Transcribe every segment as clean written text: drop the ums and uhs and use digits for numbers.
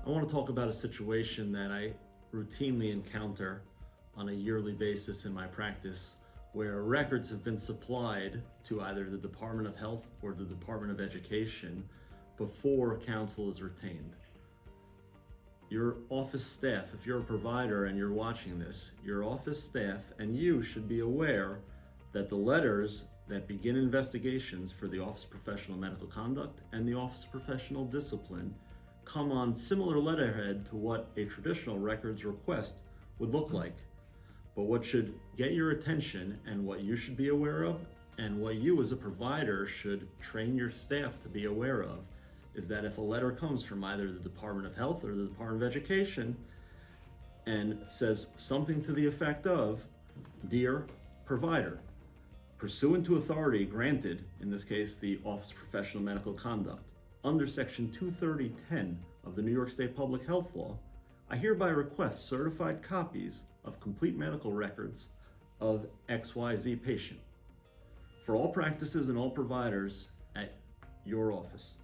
I want to talk about a situation that I routinely encounter on a yearly basis in my practice, where records have been supplied to either the Department of Health or the Department of Education before counsel is retained. Your office staff, if you're a provider and you're watching this, your office staff and you should be aware that the letters that begin investigations for the Office of Professional Medical Conduct and the Office of Professional Discipline come on similar letterhead to what a traditional records request would look like. But what should get your attention and what you should be aware of and what you as a provider should train your staff to be aware of is that if a letter comes from either the Department of Health or the Department of Education and says something to the effect of, "Dear provider, pursuant to authority granted, in this case the Office of Professional Medical Conduct, under Section 230.10 of the New York State Public Health Law, I hereby request certified copies of complete medical records of XYZ patient for all practices and all providers at your office."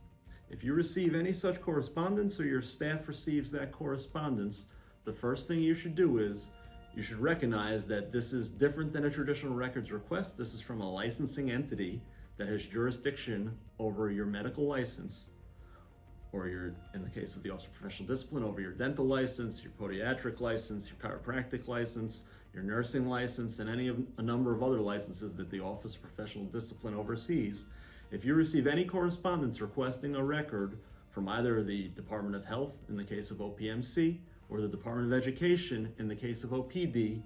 If you receive any such correspondence or your staff receives that correspondence, the first thing you should do is you should recognize that this is different than a traditional records request. This is from a licensing entity that has jurisdiction over your medical license, or in the case of the Office of Professional Discipline, over your dental license, your podiatric license, your chiropractic license, your nursing license, and a number of other licenses that the Office of Professional Discipline oversees. If you receive any correspondence requesting a record from either the Department of Health in the case of OPMC or the Department of Education in the case of OPD,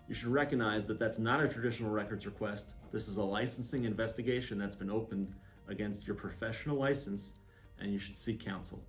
you should recognize that that's not a traditional records request. This is a licensing investigation that's been opened against your professional license, and you should seek counsel.